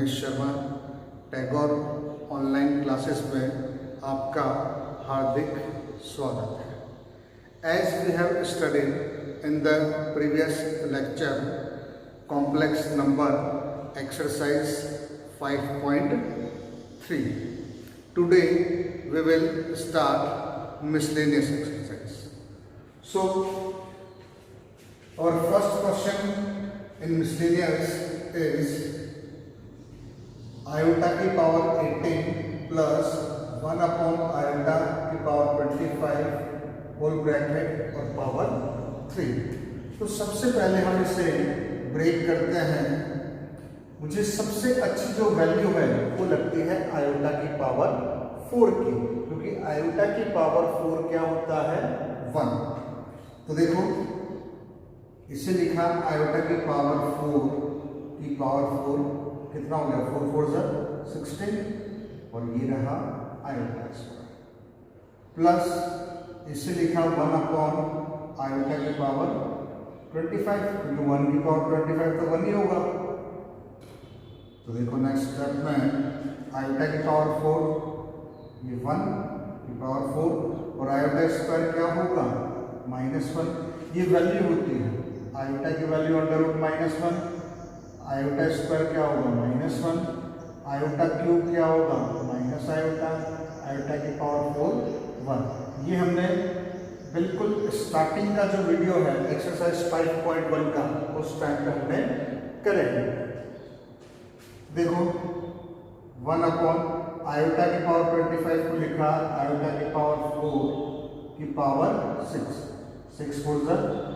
Ramesh Sharma Tagore online classes में आपका हार्दिक स्वागत है। As we have studied in the previous lecture complex number exercise 5.3, today we will start miscellaneous exercise. So our first question in miscellaneous is iota की power 18 plus 1 upon iota की power 25 whole bracket और power 3। तो सबसे पहले हम इसे break करते हैं। मुझे सबसे अच्छी जो वैल्यू है वो लगती है आयोटा की पावर 4 की, क्योंकि आयोटा की पावर 4 क्या होता है 1। तो देखो इसे लिखा आयोटा की पावर 4 की पावर 4 कितना हो गया 4 4 16 और ये रहा आयोटा स्क्वायर प्लस इसे लिखा 1 अपॉन आयोटा की पावर 25 क्योंकि 1 की पावर 25 तो 1 ही होगा। तो देखो नेक्स्ट स्टेप में आयोटा की पावर 4 ये 1 की पावर 4 और आयोटा स्क्वायर क्या होगा -1। ये वैल्यू होती है आयोटा की वैल्यू √-1, आयोटा स्क्वायर क्या होगा -1, आयोटा क्यूब क्या होगा माइनस आयोटा, आयोटा की पावर 4 1। ये हमने बिल्कुल स्टार्टिंग का जो वीडियो है एक्सरसाइज 5.1 का उस टाइम पे हमने करे। देखो 1 अपॉन आयोटा की पावर 25 को लिखा आयोटा की पावर 4 की पावर 6 6 4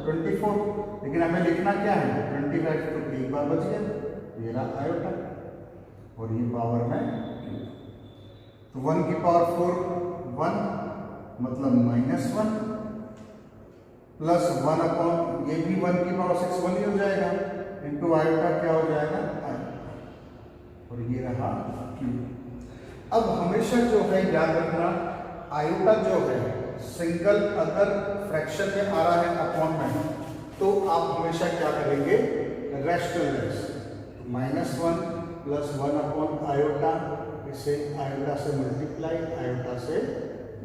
24, लेकिन हमें लिखना क्या है 25 तो एक बार बच गया ये रहा आयोटा और ये पावर में तो 1 की पावर 4 1 मतलब -1 प्लस 1 अपॉन ये भी 1 की पावर 6 1 ही हो जाएगा इंटू आयोटा क्या हो जाएगा आयोटा और ये रहा क्यू। अब हमेशा जो है याद रखना आयोटा जो है सिंगल अगर फ्रैक्शन में आ रहा है अपॉन में तो आप हमेशा क्या करेंगे रेशनल -1 प्लस 1 अपॉन आयोटा, इसे आयोटा से मल्टीप्लाई आयोटा से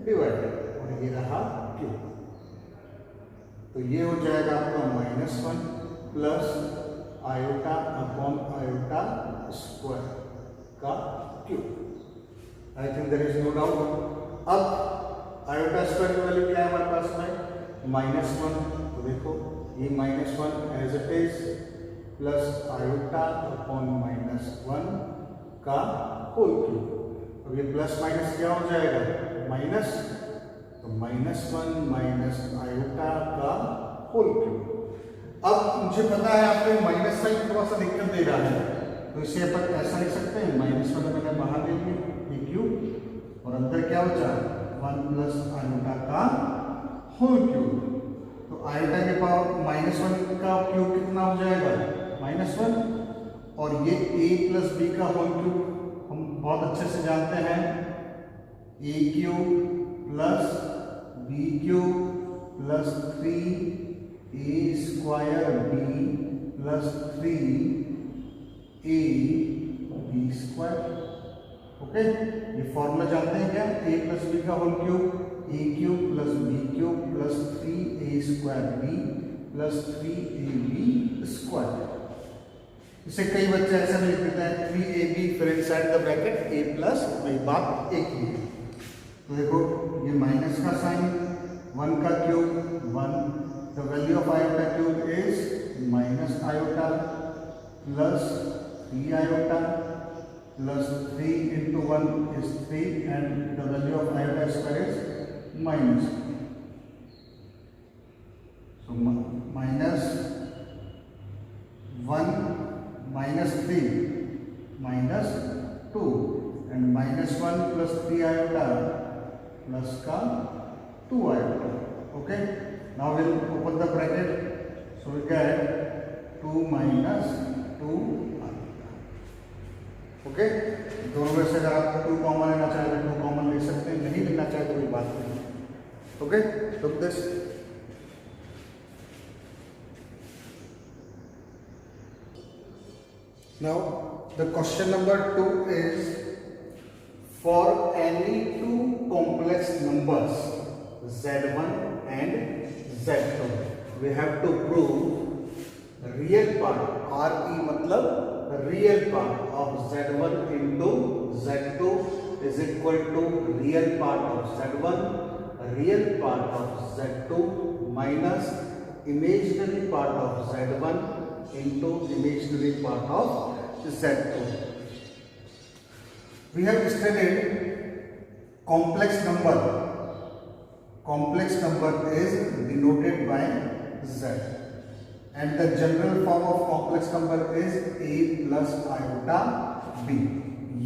डिवाइडेड और ये रहा क्यू। तो ये हो जाएगा आपका -1 plus iota upon iota square का क्यू। I think there is no doubt. अब आयोटा स्क्वायर की वैल्यू क्या है हमारे पास में -1, तो देखो ये -1 as it is plus iota upon -1 का होल क्यूब। अब ये प्लस माइनस क्या हो जाएगा माइनस, तो -1 माइनस आयोटा का होल क्यूब। अब मुझे पता है आपको माइनस साइन थोड़ा सा दिक्कत दे रहा है तो इसे अपन ऐसा लिख सकते हैं -1 मैंने बाहर ले लिया ये क्यूब और अंदर क्या बचा 1 प्लस आयोटा का होल क्यूब। तो आयोटा के पावर -1 का क्यूब कितना हो जाएगा -1 और ये a प्लस बी का होल क्यूब हम बहुत अच्छे से जानते हैं a cube plus b cube plus 3a square b plus 3a b square. Okay ये फॉर्मूला जानते हैं क्या a प्लस बी का whole cube a cube plus b cube plus 3a square b plus 3ab square. इसे कई बच्चे ऐसा भी लिख देते हैं 3ab फिर inside the bracket a plus वही बात एक ही है। तो देखो ये माइनस का साइन 1 का cube 1, the value of iota cube is minus iota plus 3 iota plus 3 into 1 is 3 and the value of iota square is minus. So minus 1 minus 3 minus 2 and minus 1 plus 3 iota plus का 2 iota. Okay. Now we'll open the bracket. So we get 2 minus 2 okay दोनों में से अगर आप 2 common लेना चाहे तो 2 common ले सकते हैं, नहीं लेना चाहे तो कोई बात नहीं। ओके तो this now the question number 2 is for any two complex numbers z1 and z2 we have to prove real part re मतलब real part of z1 into z2 is equal to real part of z1 real part of z2 minus imaginary part of z1 into imaginary part of z2. We have studied complex number. Complex number is denoted by z, and the general form of complex number is a plus iota b.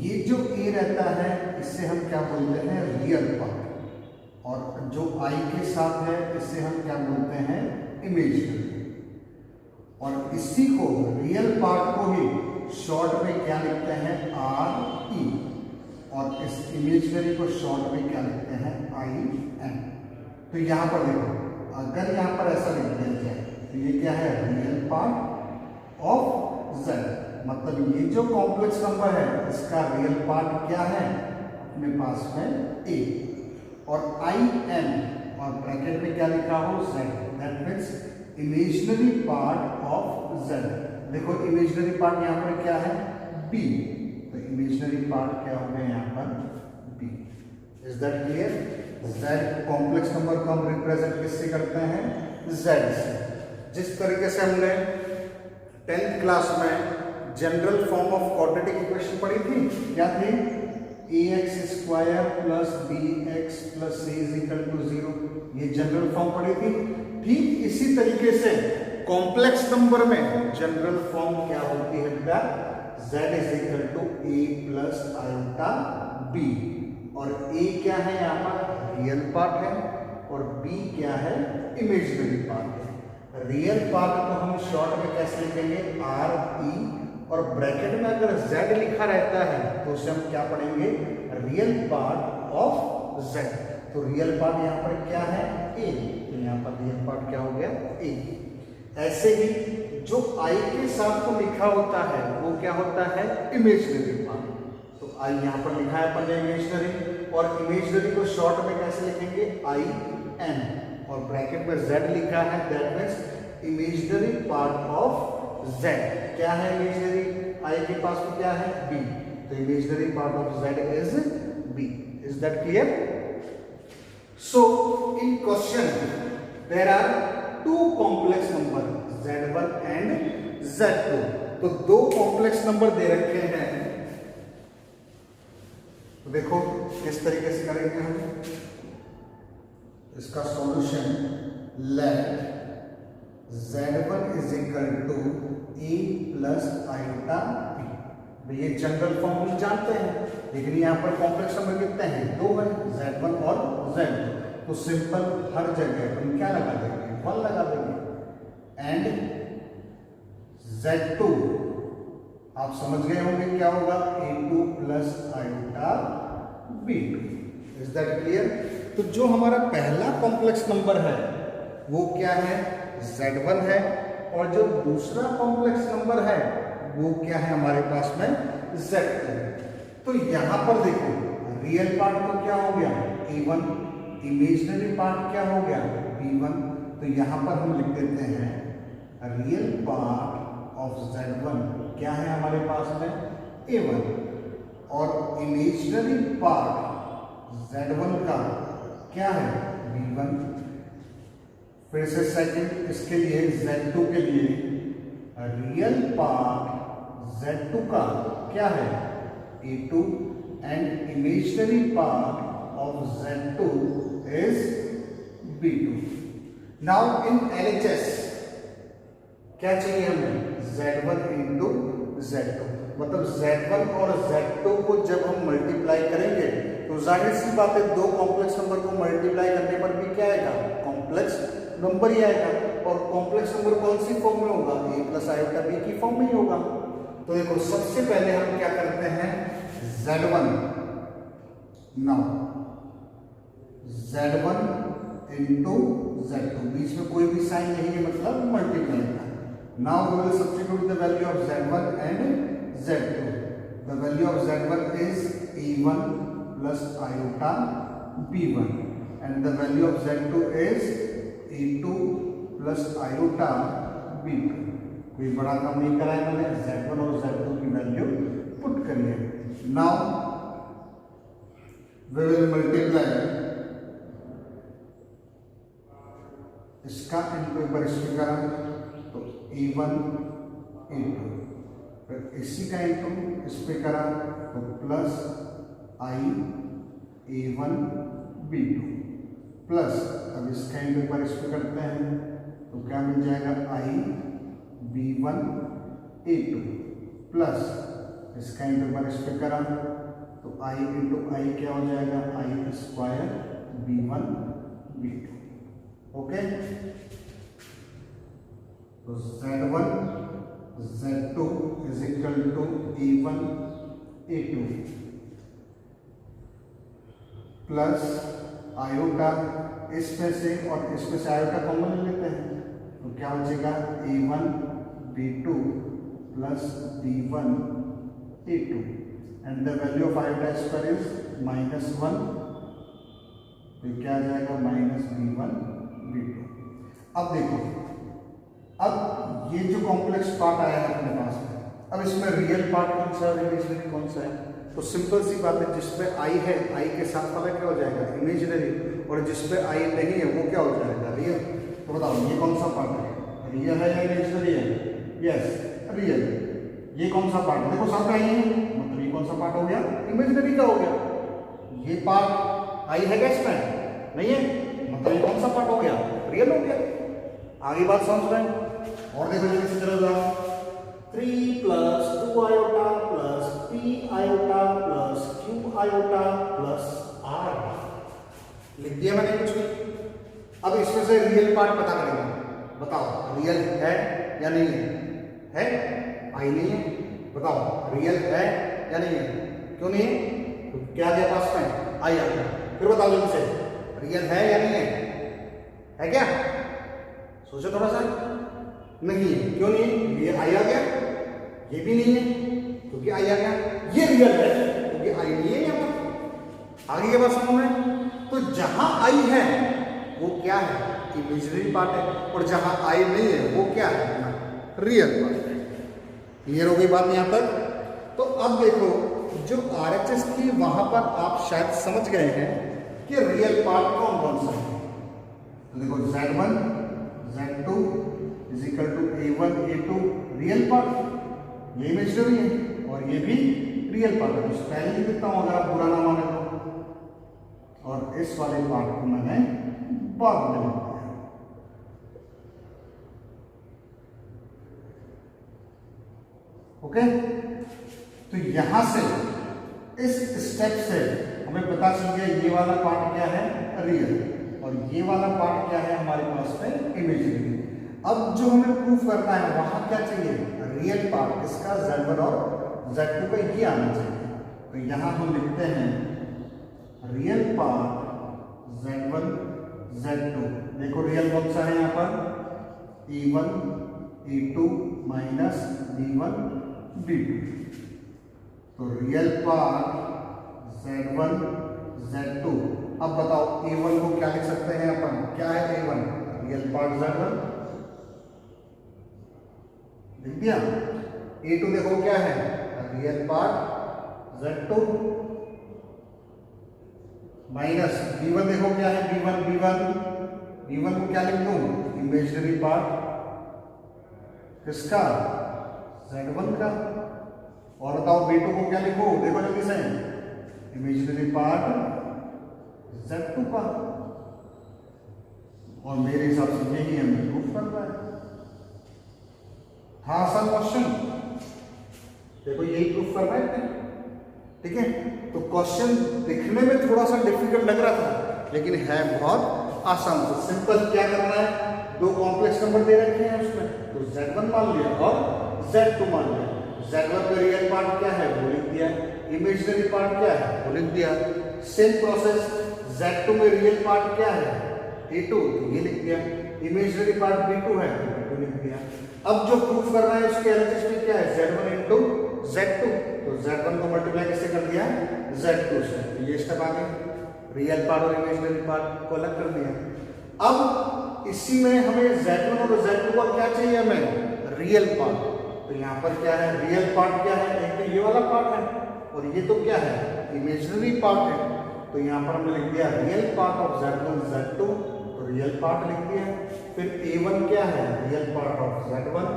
ये जो a रहता है इससे हम क्या बोलते हैं real part, और जो i के साथ है इससे हम क्या बोलते हैं इमेजिनरी, और इसी को रियल पार्ट को ही शॉर्ट में क्या लिखते हैं आर ई, और इस इमेजिनरी को शॉर्ट में क्या लिखते हैं आई एन। तो यहां पर देखो, अगर यहां पर ऐसा लिख दिया जाए तो ये क्या है रियल पार्ट ऑफ z, मतलब ये जो कॉम्प्लेक्स नंबर है इसका रियल पार्ट क्या है अपने पास में a, और आई एन और ब्रैकेट में क्या लिखा हो z, that means imaginary part of z। देखो इमेजिनरी पार्ट यहाँ पर क्या है b, तो इमेजिनरी पार्ट क्या हो गया यहाँ पर b। Is that clear? z complex number को हम रिप्रेजेंट किससे करते हैं z से। जिस तरीके से हमने 10th क्लास में general form of quadratic equation पढ़ी थी, क्या थी ax square plus bx plus c is equal to 0, ये जनरल फॉर्म पढ़ी थी। ठीक इसी तरीके से कॉम्प्लेक्स नंबर में जनरल फॉर्म क्या होती है बेटा z is equal to a plus iota b, और a क्या है यहाँ पर रियल पार्ट है और b क्या है इमेजिनरी पार्ट है। रियल पार्ट को हम शॉर्ट में कैसे लिखेंगे आर ई, और ब्रैकेट में अगर z लिखा रहता है तो उसे हम क्या पढ़ेंगे रियल पार्ट ऑफ z। तो रियल पार्ट यहाँ पर क्या है a, तो यहाँ पर रियल पार्ट क्या हो गया a। ऐसे ही जो i के साथ को लिखा होता है वो क्या होता है इमेजिनरी पार्ट, तो i यहाँ पर लिखा है अपन ने इमेजिनरी, और इमेजिनरी को शॉर्ट में कैसे लिखेंगे आई एन, और ब्रैकेट में z लिखा है, that means imaginary part of z। क्या है इमेजिनरी, i के पास में क्या है b, तो imaginary part of z is b। Is that clear? So in question there are two complex number z1 and z2, तो दो कॉम्प्लेक्स नंबर दे रखे हैं। तो देखो किस तरीके से करेंगे हम इसका solution. Let z1 is equal to a plus iota b। ये जनरल फॉर्म हम जानते हैं, लेकिन यहाँ पर कॉम्प्लेक्स नंबर कितने हैं दो है, z1 और z2, तो सिंपल हर जगह हम क्या लगा देंगे 1 लगा देंगे, एंड z2 आप समझ गए होंगे क्या होगा a2 plus iota b2। Is that clear? तो जो हमारा पहला कॉम्प्लेक्स नंबर है वो क्या है z1 है, और जो दूसरा कॉम्प्लेक्स नंबर है वो क्या है हमारे पास में z2। तो यहां पर देखो रियल पार्ट तो क्या हो गया a1, इमेजिनरी पार्ट क्या हो गया b1, तो यहां पर हम लिख देते हैं रियल पार्ट ऑफ z1 क्या है हमारे पास में a1, और इमेजिनरी पार्ट z1 का क्या है b1। फिर से सेकंड इसके लिए z2 के लिए रियल पार्ट z2 का क्या है a2, and imaginary part of z2 is b2। Now in LHS क्या चाहिए हमें z1 इंटू z2, मतलब z1 और z2 को जब हम मल्टीप्लाई करेंगे तो जाहिर सी बात है दो कॉम्प्लेक्स नंबर को मल्टीप्लाई करने पर भी क्या आएगा कॉम्प्लेक्स नंबर ही आएगा, और कॉम्प्लेक्स नंबर कौन सी फॉर्म में होगा a प्लस आयोटा b की फॉर्म में ही होगा। तो देखो सबसे पहले हम क्या करते हैं z1, now z1 into z2, बीच में कोई भी साइन नहीं है मतलब मल्टीप्लाई का। Now we will substitute the value of z1 and z2। the value of z1 is a1 plus iota b1 and the value of z2 is a2 plus iota b2. कोई बड़ा काम नहीं करा है मैंने, z1 और z2 की value put करिए. नाउ वी विल मल्टीप्लाई इसका इनको एक बार इसमें करा तो a1 a2, फिर इसी का इंटू इस पे करा तो plus i a1 b2 plus अब इसका इंटू एक बार इस पे करते हैं तो क्या मिल जाएगा i b1 a2 प्लस इसका इंटू एक बार इस पे करा तो i इंटू i क्या हो जाएगा i square b1 b2. Okay, तो z1 z2 is equal to a1 a2 plus iota इसमें से और इसमें से आयोटा कॉमन ले लेते हैं तो क्या बचेगा a1 b2 plus b1 a2 and the value of iota square is -1 तो क्या आ जाएगा -b1 b2. अब देखो, अब ये जो कॉम्प्लेक्स पार्ट आया है अपने पास में, अब इसमें रियल पार्ट कौन सा है, इमेजिनरी कौन सा है? तो सिंपल सी बात है, जिसमें आई है आई के साथ वाला क्या हो जाएगा इमेजिनरी, और जिसमें आई नहीं है वो क्या हो जाएगा रियल. तो बताओ ये कौन सा पार्ट है, रियल है या इमेजिनरी है? Yes real. ये कौन सा पार्ट, देखो सब आई है मतलब ये कौन सा पार्ट हो गया इमेजिनरी का हो गया. ये पार्ट आई है क्या इसमें? नहीं है मतलब ये कौन सा पार्ट हो गया रियल हो गया. आगे बात समझ रहे हैं और देखो जल्दी से चलो जाओ. 3 plus 2 iota plus p iota plus q iota plus r लिख दिया मैंने कुछ भी. अब इसमें से रियल पार्ट पता करेंगे. बताओ रियल है या नहीं है? है आई नहीं है. बताओ रियल है या नहीं है? क्यों नहीं है? तो क्या गया पास में आई आ गया. फिर बताओ जल्दी से रियल है या नहीं है? है क्या? सोचो थोड़ा सा. नहीं है. क्यों नहीं है? ये आई आ गया. ये भी नहीं है क्योंकि आई आ गया. ये रियल है क्योंकि आई नहीं है यहाँ पर. आगे के बात समझ में. तो जहां आई है वो क्या है इमेजिनरी पार्ट है, और जहां आई नहीं है वो क्या है रियल पार्ट है. क्लियर हो गई बात यहाँ तक? तो अब देखो जो RHS थी वहां पर आप शायद समझ गए हैं कि रियल पार्ट कौन कौन सा है. तो देखो z1 z2 is equal to a1 a2 real part, ये इमेजिनरी है और ये भी रियल पार्ट है. पहले ही लिखता हूं अगर आप बुरा ना माने तो, और इस वाले पार्ट को मैंने बाद में लिख दिया. ओके, तो यहां से इस स्टेप से हमें पता चल गया ये वाला पार्ट क्या है रियल और ये वाला पार्ट क्या है हमारे पास में इमेजिनरी. अब जो हमें प्रूफ करना है वहां क्या चाहिए रियल पार्ट इसका z1 और z2 का ये आना चाहिए. तो यहां हम लिखते हैं रियल पार्ट z1 z2. देखो रियल कौन सा है यहाँ पर a1 a2 minus b1 b2. तो रियल पार्ट z1 z2. अब बताओ a1 को क्या लिख सकते हैं अपन, क्या है a1 रियल पार्ट z1 लिख दिया. a2 देखो क्या है real part z2 minus b1 देखो क्या है b1 को क्या लिख दूं इमेजिनरी पार्ट किसका z1 का. और बताओ b2 को क्या लिखो, देखो जल्दी से इमेजिनरी पार्ट z2 का. और मेरे हिसाब से यही हमें प्रूफ करना है. हाँ आसान क्वेश्चन, देखो यही प्रूफ करना है. ठीक है, तो क्वेश्चन दिखने में थोड़ा सा डिफिकल्ट लग रहा था लेकिन है बहुत आसान. तो सिंपल क्या करना है, दो कॉम्प्लेक्स नंबर दे रखे हैं उसमें, तो z1 मान लिया और z2 मान लिया. z1 में रियल पार्ट क्या है वो लिख दिया, इमेजिनरी पार्ट क्या है वो लिख दिया. सेम प्रोसेस z2 में रियल पार्ट क्या है a2 तो ये लिख दिया, इमेजिनरी पार्ट b2 है तो b2 लिख दिया. अब जो प्रूफ करना है उसके LHS में क्या है z1 इंटू Z2, तो Z1 को मल्टीप्लाई किससे कर दिया, Z2 से। तो ये स्टेप आ गया, रियल पार्ट और इमेजिनरी पार्ट को अलग कर दिया। अब इसी में हमें Z1 और Z2 का क्या चाहिए, हमें रियल पार्ट। तो यहाँ पर क्या है, रियल पार्ट क्या है, एक तो ये वाला पार्ट है और ये तो क्या है, इमेजिनरी पार्ट है। तो यहाँ पर हमने लिख दिया real part of Z1 Z2, तो रियल पार्ट लिख दिया। फिर A1 क्या है, real part of Z1,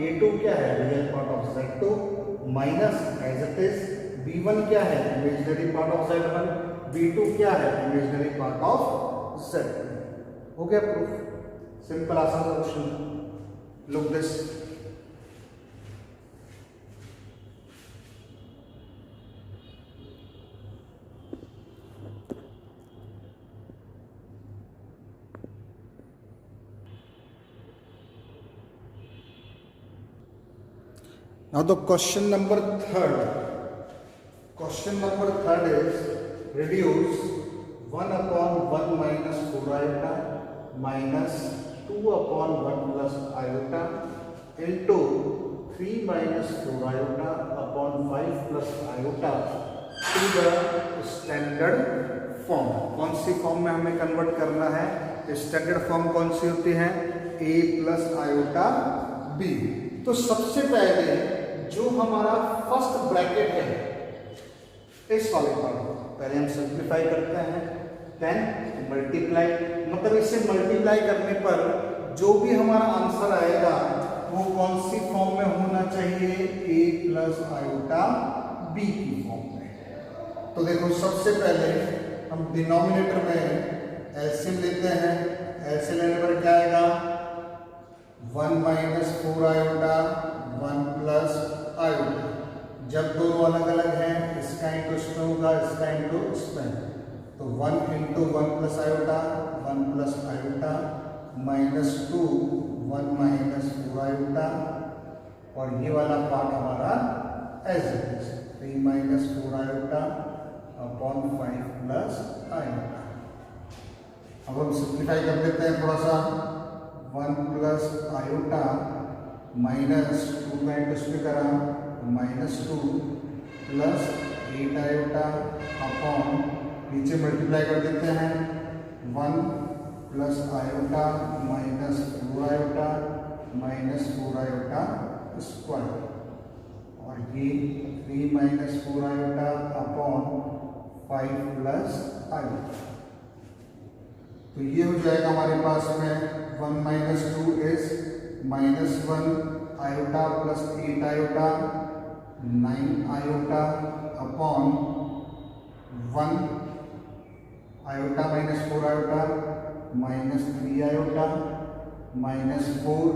A2 क्या है, real part of Z2, minus as it is B1 क्या है, imaginary part of Z1, B2 क्या है, इमेजिनरी पार्ट ऑफ Z2। हो गया प्रूफ, सिंपल आसान question. Look this, now the question number third. Question number third is reduce 1 upon 1 minus 4 iota minus 2 upon 1 plus iota into 3 minus 4 iota upon 5 plus iota to the standard form. कौन सी form में हमें convert करना है, standard form कौन सी होती है, a plus iota b। तो सबसे पहले जो हमारा फर्स्ट ब्रैकेट है इस वाले पर पहले हम सिंप्लीफाई करते हैं, देन मल्टीप्लाई, मतलब इसे मल्टीप्लाई करने पर जो भी हमारा आंसर आएगा वो कौन सी फॉर्म में होना चाहिए, a प्लस आयोटा b की फॉर्म में। तो देखो सबसे पहले हम डिनोमिनेटर में एलसीएम लेते हैं, एलसीएम लेने पर क्या आएगा, 1 माइनस 4 आयोटा 1 प्लस आयोटा। जब दोनों अलग अलग हैं, इसका इंटू इसमें होगा, इसका इंटू इसमें, तो 1 into 1 plus iota 1 plus iota minus 2 1 minus 4 iota, और ये वाला पार्ट हमारा as it is 3 minus 4 iota upon 5 plus iota. अब हम सिंप्लीफाई कर देते हैं थोड़ा सा, 1 प्लस आयोटा माइनस 2 का इंटू इसमें करा माइनस 2 प्लस 8 आयोटा अपॉन, नीचे मल्टीप्लाई कर देते हैं, 1 plus iota minus 4 iota minus 4 iota square, और ये 3 minus 4 iota upon 5 plus iota. तो ये हो जाएगा हमारे पास में 1 minus 2 is minus 1 iota plus 8 iota 9 iota upon 1 iota minus 4 iota minus 3 iota minus 4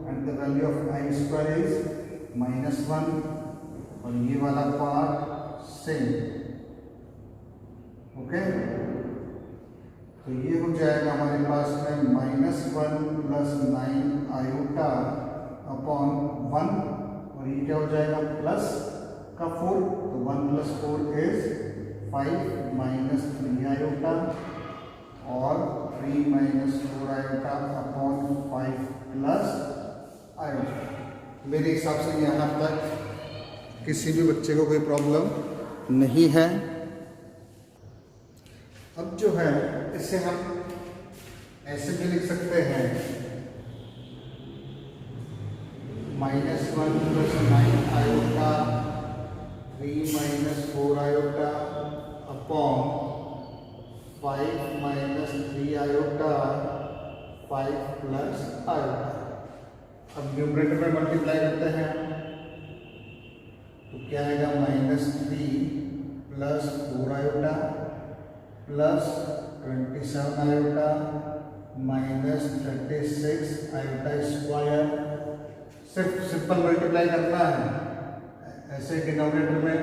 and the value of I square is minus 1, और ये वाला पार्ट सेम। ओके, तो ये हो जाएगा हमारे पास में माइनस 1 प्लस 9 आयोटा अपॉन 1, और ये क्या हो जाएगा प्लस का 4, तो 1 प्लस 4 इज 5 माइनस 3 आयोटा और 3 minus 4 iota upon 5 plus iota. मेरे हिसाब से यहाँ तक किसी भी बच्चे को कोई प्रॉब्लम नहीं है। अब जो है इसे हम ऐसे भी लिख सकते हैं, minus 1 plus 9 iota 3 minus 4 iota upon 5 minus 3 iota 5 plus iota. अब न्यूमरेटर में मल्टीप्लाई करते हैं तो क्या आएगा, minus 3 plus 4 iota plus 27 iota minus 36 iota square. सिर्फ सिंपल मल्टीप्लाई करना है, ऐसे डिनोमिनेटर में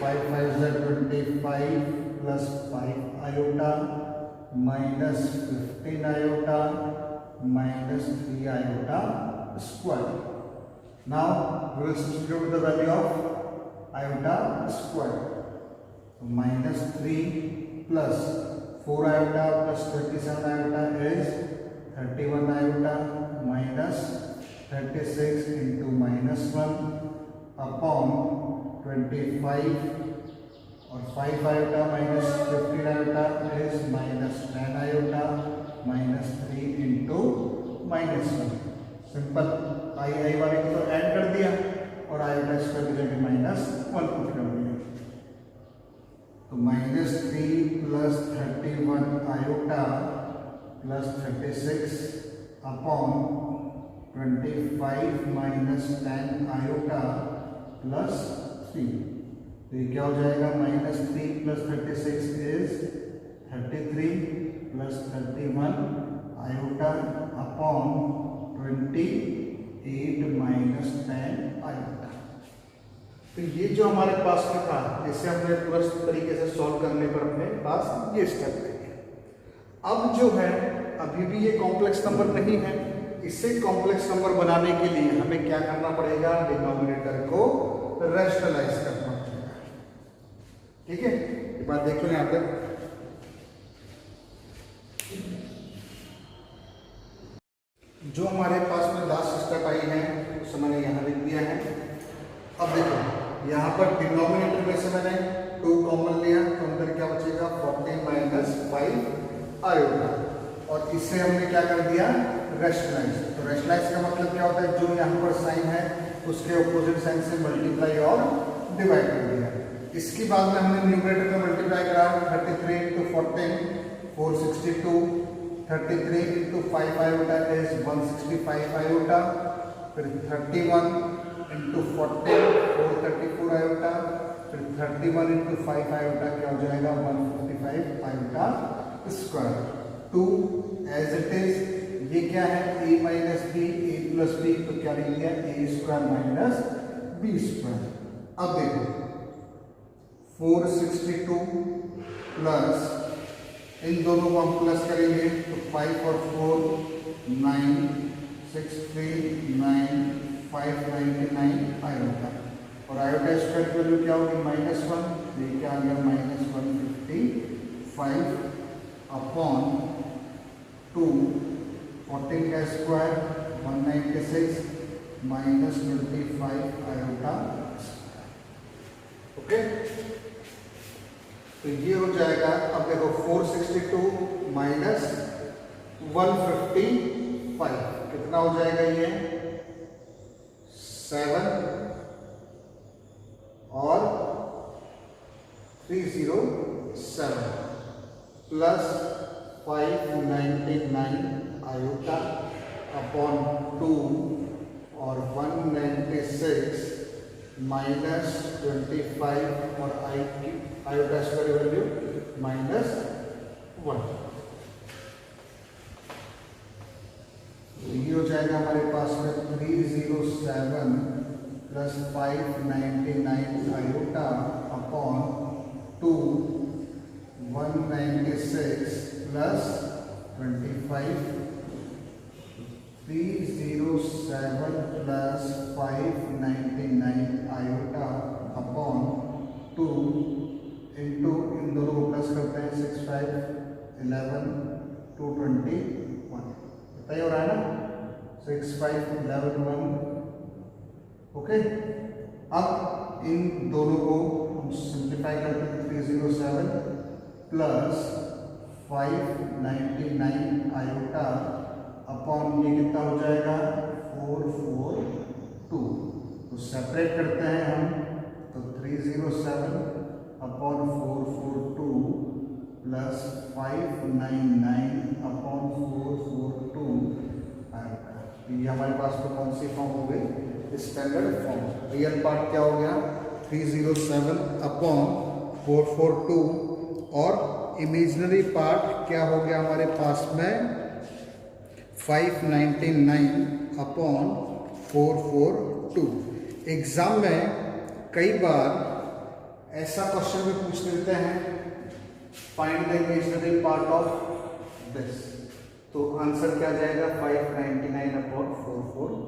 5 5 ज़ा 25 plus 5 iota minus 15 iota minus 3 iota square. Now we will substitute the value of iota square, minus 3 plus 4 iota plus 27 iota is 31 iota minus 36 into minus 1 upon 25 और 5 iota minus 15 iota is minus 10 iota minus 3 into minus 1। Simple, i वाले को तो add कर दिया और iota square की जगह minus 1 put कर दिया, तो minus 3 plus 31 iota plus 36 upon 25 minus 10 iota plus 3। तो ये क्या हो जाएगा, minus 3 plus 36 is 33 plus 31 iota upon 28 minus 10 iota. तो ये जो हमारे पास में था, इसे हमने पूरा तरीके से सॉल्व करने पर अपने पास ये स्टेप थे। अब जो है अभी भी ये कॉम्प्लेक्स नंबर नहीं है, इसे कॉम्प्लेक्स नंबर बनाने के लिए हमें क्या करना पड़ेगा, डिनोमिनेटर को रैशनलाइज करना पड़ेगा। ठीक है, ये बात देख लो यहां तक। जो हमारे पास में लास्ट स्टेप आई है उसे मैंने यहां लिख दिया है। अब देखो यहाँ पर डिनोमिनेटर में से मैंने 2 कॉमन लिया, तो अंदर क्या बचेगा 40 माइनस 5 आयोटा, और इससे हमने क्या कर दिया, रैशनलाइज। तो रैशनलाइज का मतलब क्या होता है, जो यहाँ पर साइन है उसके ऑपोजिट साइन से मल्टीप्लाई और डिवाइड कर दिया। इसके बाद में हमने न्यूमरेटर में मल्टीप्लाई करा, 33 into 14 462, 33 into 5 iota is 165 iota, फिर 31 इंटू 14 434 आयोटा, फिर 31 इंटू 5 आयोटा क्या हो जाएगा 155 iota square. 2 as it is, ये क्या है a minus B, A plus B, तो क्या लिख दिया A square minus B square. अब देखो 462 प्लस, इन दोनों को हम प्लस करेंगे तो 5 और 4 9 6 3 9 599 आयोटा, और आयोटा स्क्वायर की वैल्यू क्या होगी -1, ये क्या आ गया -155 अपॉन 2, 14 का स्क्वायर 196 माइनस 25 आयोटा। ओके, तो ये हो जाएगा। अब देखो 462 माइनस 155 कितना हो जाएगा, ये 7 और 307 प्लस 599 आयोटा अपॉन 2 और 196 माइनस 25 और आयोटा स्क्वायर वैल्यू -1। ये हो जाएगा हमारे पास में 307 plus 599 iota upon 2 196 plus 25 307 plus 599 iota upon 2 into, इन दोनों को प्लस करते हैं 6 5 11 221, बताइए हो रहा है ना 6 5 11 1। ओके, अब इन दोनों को हम सिंप्लीफाई करते हैं 307 प्लस 599 आयोटा अपॉन ये कितना हो जाएगा 442। तो सेपरेट करते हैं हम, तो 307 अपॉन 442 प्लस 599 अपॉन 442 आयोटा। ये हमारे पास तो कौन सी फॉर्म हो गई, स्टैंडर्ड फॉर्म। रियल पार्ट क्या हो गया 307 अपॉन 442 और इमेजिनरी पार्ट क्या हो गया हमारे पास में 599 अपॉन 442। एग्जाम में कई बार ऐसा क्वेश्चन भी पूछ लेते हैं, find the imaginary part of this, तो आंसर क्या जाएगा 599 अपॉन 442,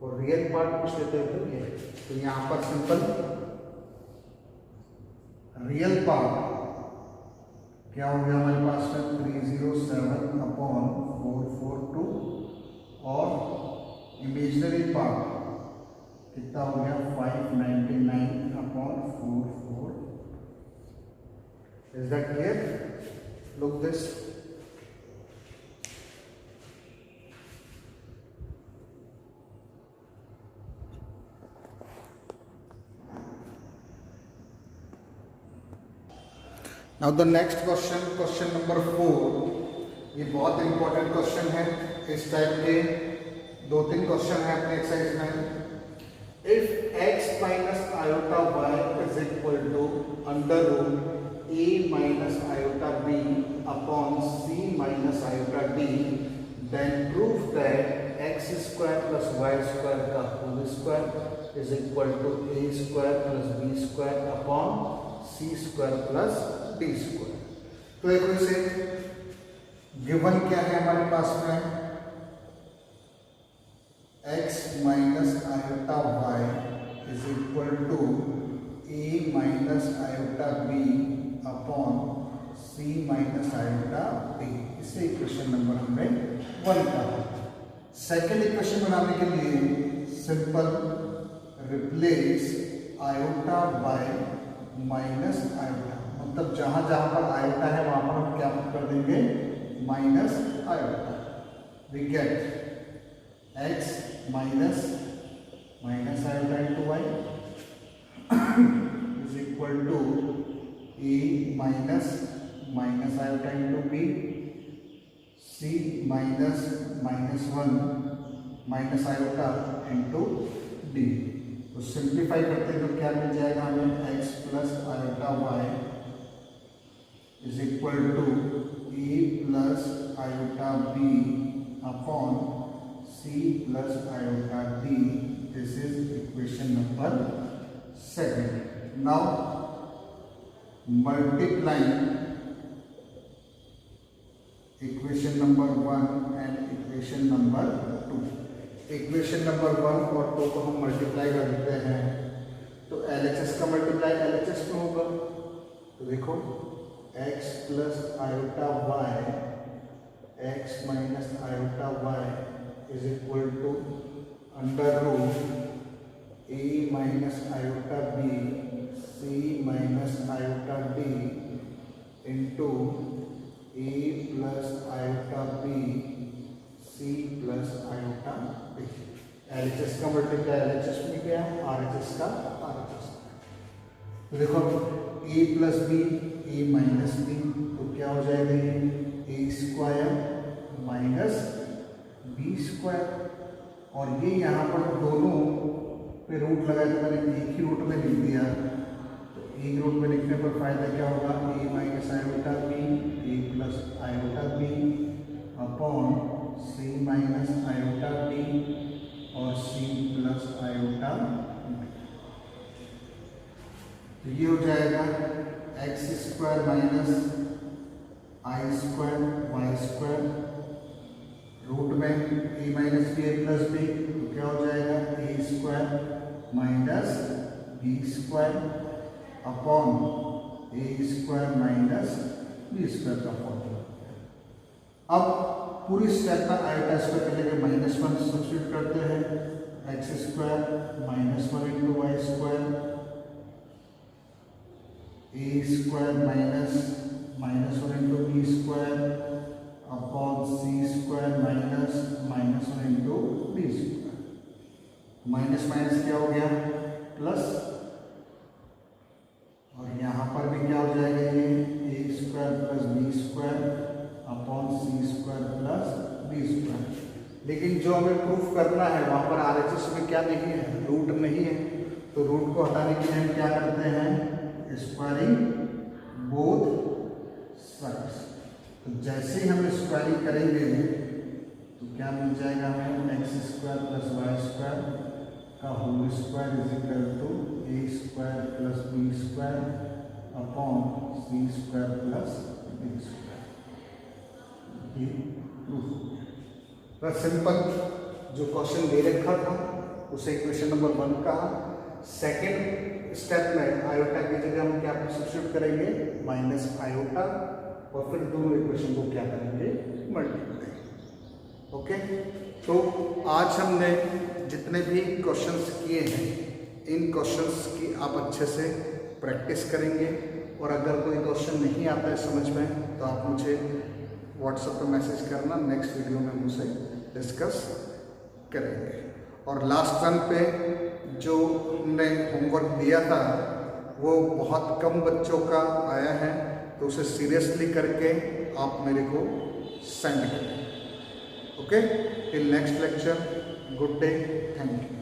और रियल पार्ट पूछ लेते हैं तो ये। तो यहां पर सिंपल रियल पार्ट क्या हो गया हमारे पास में 307 अपॉन 442 और इमेजिनरी पार्ट कितना हो गया 599 1/4. Is that clear? Look this. Now the next question number 4. ये बहुत इंपॉर्टेंट क्वेश्चन है। इस टाइप के 2-3 क्वेश्चन है अपने एक्सरसाइज में। If x minus iota y is equal to under root a minus iota b upon c minus iota d, then prove that x square plus y square का whole square is equal to a square plus b square upon c square plus d square. तो एक वैसे given क्या है हमारे पास में, x minus iota y is equal to a minus iota b upon c minus iota b। इसे equation number हमने 1 का। सेकेंड इक्वेशन बनाने के लिए simple replace iota by minus iota, मतलब जहां जहां पर आयोटा है वहां पर हम क्या कर देंगे, minus iota. We get x minus iota into y is equal to a minus iota into b, c minus 1 minus iota into d। तो सिंप्लीफाई करते हैं तो क्या मिल जाएगा हमें, x plus iota y is equal to a plus iota b upon c plus iota d। This is equation number 7। Now multiplying equation number 1 and equation number 2। Equation number 1 और 2 को हम मल्टीप्लाई करते हैं तो LHS का multiply LHS में होगा। तो देखो x plus iota y, x minus iota y is equal to under root a minus iota b, c minus iota d इंटू a plus iota b, c plus iota b। LHS का multiply LHS में गया, RHS का RHS। तो देखो a plus b, a minus b, तो क्या हो जाएगा ये a square minus b square. और ये यहाँ पर दोनों पे रूट लगाए तो मैंने एक ही रूट में लिख दिया। तो एक रूट में लिखने पर फायदा क्या होगा, a minus iota b, a plus iota b upon c minus iota b और c प्लस आयोटा b। तो ये हो जाएगा x square minus I square Y square root में a minus B A plus B, तो क्या हो जाएगा a square minus B square upon a square minus B square का फॉर्मूला। अब पूरी स्टेप का आयोटा स्क्वायर के लिए -1 सब्स्टिट्यूट करते हैं, x square minus 1 into Y square, a square minus -1 into B square upon c square minus -1 into B square. Minus minus क्या हो गया, प्लस, और यहाँ पर भी क्या हो जाएगा ये a square plus B square upon c square plus B square. लेकिन जो हमें प्रूफ करना है वहाँ पर RHS में क्या नहीं है, रूट नहीं है। तो रूट को हटाने के लिए हम क्या करते हैं, स्क्वायरिंग बोथ साइड्स। तो जैसे ही हम स्क्वायरिंग करेंगे तो क्या मिल जाएगा हमें, x square plus y square का whole square is equal to a square plus B square upon c square plus B square. ये प्रूफ हो गया। बस सिंपल जो क्वेश्चन दे रखा था उसे इक्वेशन नंबर 1 का। सेकेंड स्टेप में आयोटा की जगह हम क्या सब्स्टिट्यूट करेंगे, माइनस आयोटा, और फिर दोनों इक्वेशन को क्या करेंगे, मल्टीप्लाई। ओके, तो आज हमने जितने भी क्वेश्चंस किए हैं इन क्वेश्चंस की आप अच्छे से प्रैक्टिस करेंगे। और अगर कोई क्वेश्चन नहीं आता है समझ में तो आप मुझे व्हाट्सएप पर मैसेज करना, नेक्स्ट वीडियो में मुझसे डिस्कस करेंगे। और लास्ट रन पे जो हमने होमवर्क दिया था वो बहुत कम बच्चों का आया है, तो उसे सीरियसली करके आप मेरे को सेंड करें। Okay, till next lecture, good day, thank you.